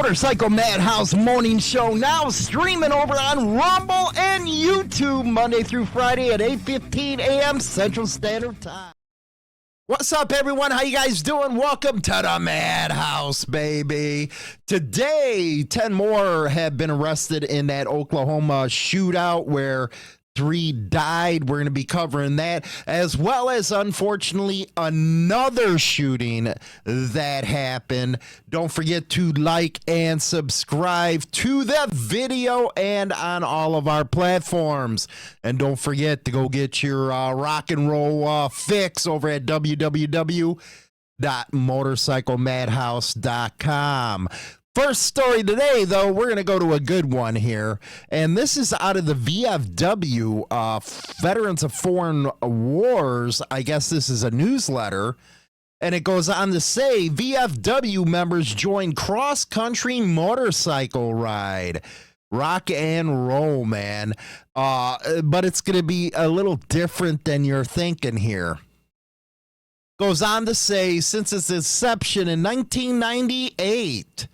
Motorcycle Madhouse morning show now streaming over on Rumble and YouTube Monday through Friday at 8:15 a.m. Central Standard Time. What's up, everyone? How you guys doing? Welcome to the Madhouse, baby. Today, 10 more have been arrested in that Oklahoma shootout where 3 died. We're going to be covering that, as well as, unfortunately, another shooting that happened. Don't forget to like and subscribe to the video and on all of our platforms. And don't forget to go get your rock and roll fix over at www.motorcyclemadhouse.com. First story today, though, we're going to go to a good one here, and this is out of the VFW, Veterans of Foreign Wars. I guess this is a newsletter, and it goes on to say, VFW members join cross-country motorcycle ride. Rock and roll, man. But it's going to be a little different than you're thinking here. Goes on to say, since its inception in 1998,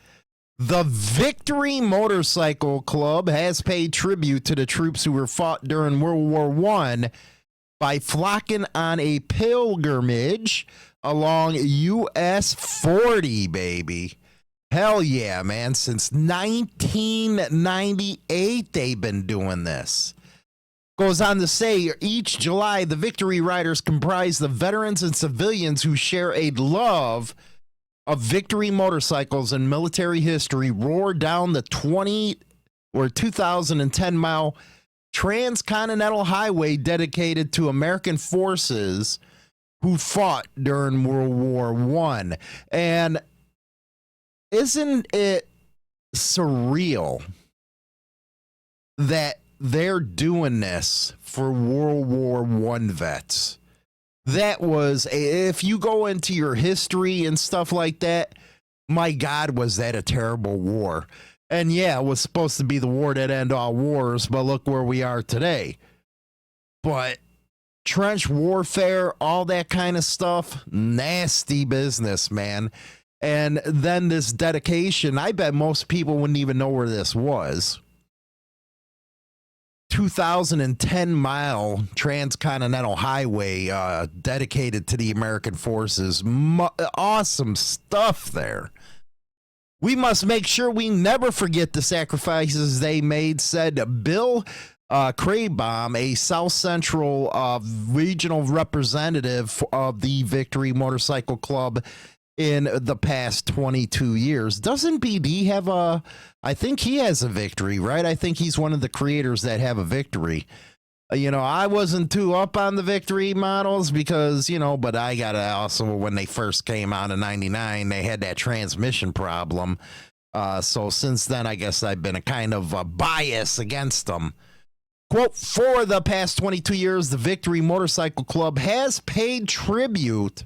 the Victory Motorcycle Club has paid tribute to the troops who were fought during World War I by flocking on a pilgrimage along US 40, baby. Hell yeah, man. Since 1998, they've been doing this. Goes on to say, each July, the Victory Riders comprise the veterans and civilians who share a love of Victory motorcycles and military history, roar down the 2010 mile transcontinental highway dedicated to American forces who fought during World War I. And isn't it surreal that they're doing this for World War I vets? That was, if you go into your history and stuff like that, my God, was that a terrible war. And yeah, it was supposed to be the war that ended all wars, but look where we are today. But trench warfare, all that kind of stuff, nasty business, man. And then this dedication, I bet most people wouldn't even know where this was. 2010 mile transcontinental highway dedicated to the American forces. Awesome stuff there. We must make sure we never forget the sacrifices they made, said Bill Craybaum, a South Central regional representative of the Victory Motorcycle Club in the past 22 years. Doesn't BD have I think he has a Victory, right? I think he's one of the creators that have a Victory. You know, I wasn't too up on the Victory models because, you know, but I got to also, when they first came out in 99, they had that transmission problem. So since then, I guess I've been a kind of a bias against them. Quote, for the past 22 years, the Victory Motorcycle Club has paid tribute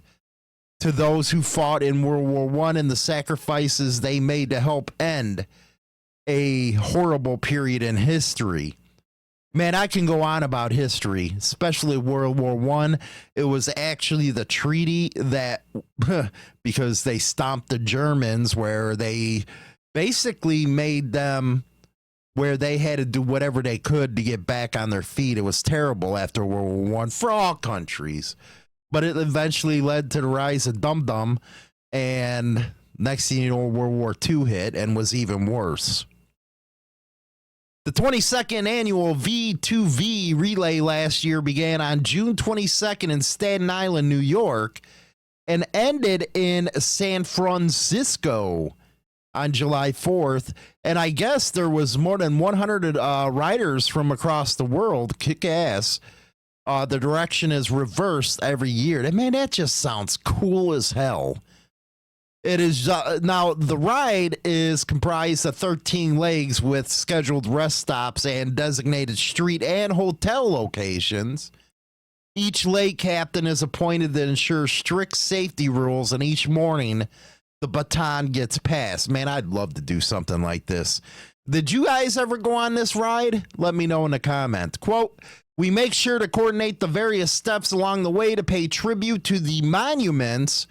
to those who fought in World War I and the sacrifices they made to help end a horrible period in history. Man, I can go on about history, especially World War I. It was actually the treaty that, because they stomped the Germans, where they basically made them where they had to do whatever they could to get back on their feet. It was terrible after World War I for all countries. But it eventually led to the rise of Dum Dum, and next thing you know, World War II hit and was even worse. The 22nd annual V2V relay last year began on June 22nd in Staten Island, New York, and ended in San Francisco on July 4th. And I guess there was more than 100 riders from across the world. Kick ass. The direction is reversed every year. Man, that just sounds cool as hell. It is now the ride is comprised of 13 legs with scheduled rest stops and designated street and hotel locations. Each leg captain is appointed to ensure strict safety rules, and each morning the baton gets passed. Man, I'd love to do something like this. Did you guys ever go on this ride? Let me know in the comments. Quote, we make sure to coordinate the various steps along the way to pay tribute to the monuments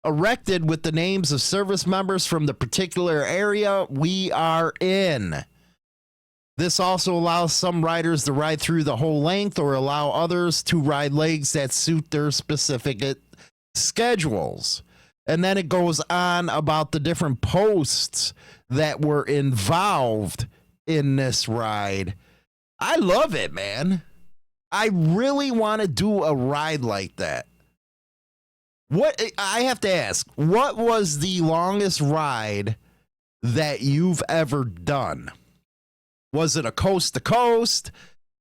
erected with the names of service members from the particular area we are in. This also allows some riders to ride through the whole length or allow others to ride legs that suit their specific schedules. And then it goes on about the different posts that were involved in this ride. I love it, man. I really want to do a ride like that. What I have to ask, what was the longest ride that you've ever done? Was it a coast to coast?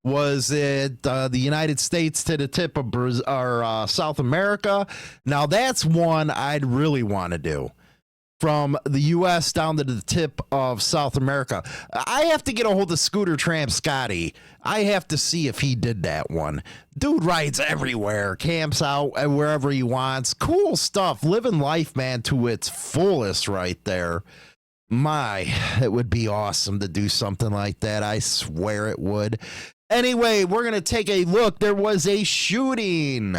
Was it the United States to the tip of Brazil, or South America? Now that's one I'd really want to do. From the U.S. down to the tip of South America. I have to get a hold of Scooter Tramp Scotty. I have to see if he did that one. Dude rides everywhere, camps out wherever he wants. Cool stuff. Living life, man, to its fullest right there. My, it would be awesome to do something like that. I swear it would. Anyway, we're going to take a look. There was a shooting.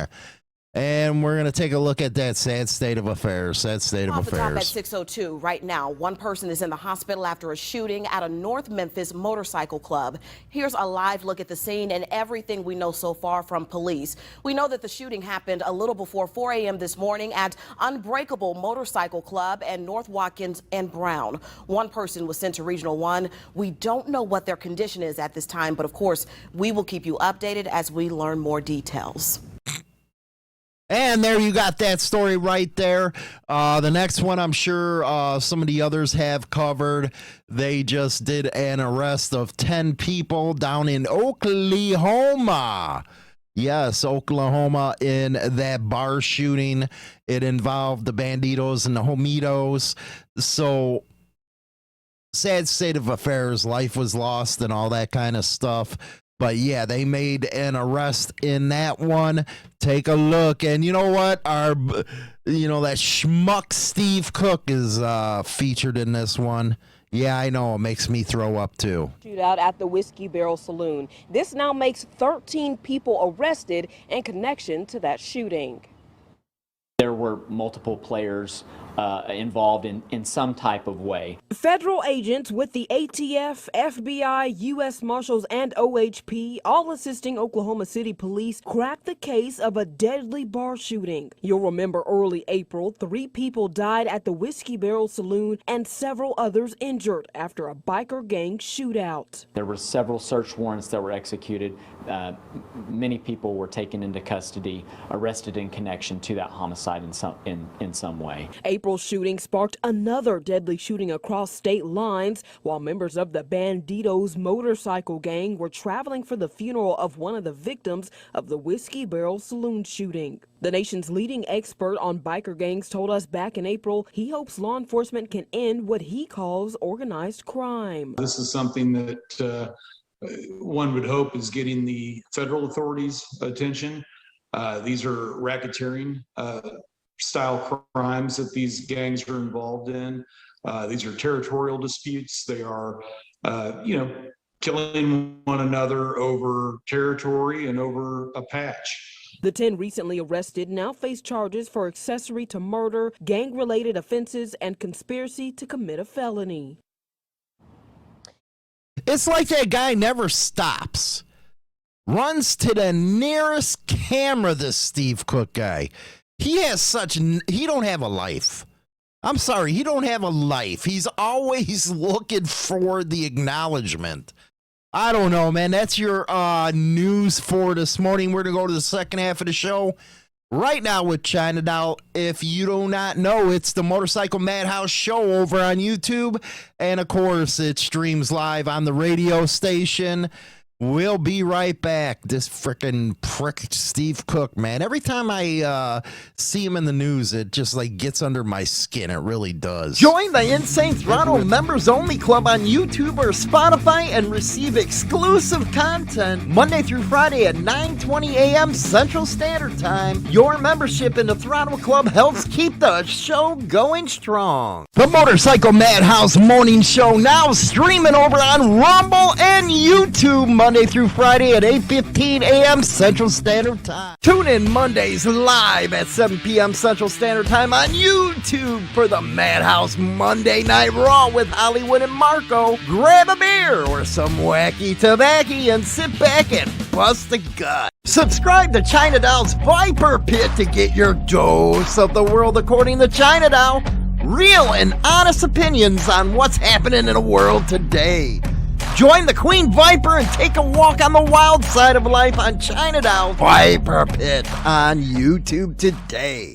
And we're going to take a look at that sad state of affairs. Sad state of affairs. Off the top at 6:02 right now, one person is in the hospital after a shooting at a North Memphis motorcycle club. Here's a live look at the scene and everything we know so far from police. We know that the shooting happened a little before 4 a.m. this morning at Unbreakable Motorcycle Club and North Watkins and Brown. One person was sent to Regional 1. We don't know what their condition is at this time, but of course, we will keep you updated as we learn more details. And there you got that story right there. The next one, I'm sure some of the others have covered. They just did an arrest of 10 people down in Oklahoma. Yes, Oklahoma, in that bar shooting. It involved the Bandidos and the Homietos. So, sad state of affairs. Life was lost and all that kind of stuff. But yeah, they made an arrest in that one. Take a look. And you know what? That schmuck Steve Cook is featured in this one. Yeah, I know. It makes me throw up too. Shootout at the Whiskey Barrel Saloon. This now makes 13 people arrested in connection to that shooting. There were multiple players involved in some type of way. Federal agents with the ATF, FBI, U.S. Marshals, and OHP, all assisting Oklahoma City police, cracked the case of a deadly bar shooting. You'll remember early April, 3 people died at the Whiskey Barrel Saloon and several others injured after a biker gang shootout. There were several search warrants that were executed. Many people were taken into custody, arrested in connection to that homicide in some way. April's shooting sparked another deadly shooting across state lines while members of the Bandidos motorcycle gang were traveling for the funeral of one of the victims of the Whiskey Barrel Saloon shooting. The nation's leading expert on biker gangs told us back in April he hopes law enforcement can end what he calls organized crime. This is something that one would hope is getting the federal authorities' attention. These are racketeering style crimes that these gangs are involved in. These are territorial disputes. They are, killing one another over territory and over a patch. The 10 recently arrested now face charges for accessory to murder, gang-related offenses, and conspiracy to commit a felony. It's like that guy never stops. Runs to the nearest camera, this Steve Cook guy. He don't have a life. I'm sorry, he don't have a life. He's always looking for the acknowledgement. I don't know, man. That's your news for this morning. We're going to go to the second half of the show right now with China Doll. If you do not know, it's the Motorcycle Madhouse show over on YouTube. And, of course, it streams live on the radio station. We'll be right back. This frickin' prick Steve Cook, man. Every time I see him in the news, it just like gets under my skin. It really does. Join the Insane Throttle Members Only Club on YouTube or Spotify and receive exclusive content Monday through Friday at 9:20 a.m. Central Standard Time. Your membership in the Throttle Club helps keep the show going strong. The Motorcycle Madhouse Morning Show now streaming over on Rumble and YouTube. Monday through Friday at 8:15 a.m. Central Standard Time. Tune in Mondays live at 7 p.m. Central Standard Time on YouTube for the Madhouse Monday Night Raw with Hollywood and Marco. Grab a beer or some wacky tobacco and sit back and bust a gut. Subscribe to China Doll's Viper Pit to get your dose of the world according to China Doll. Real and honest opinions on what's happening in the world today. Join the Queen Viper and take a walk on the wild side of life on China Doll Viper Pit on YouTube today.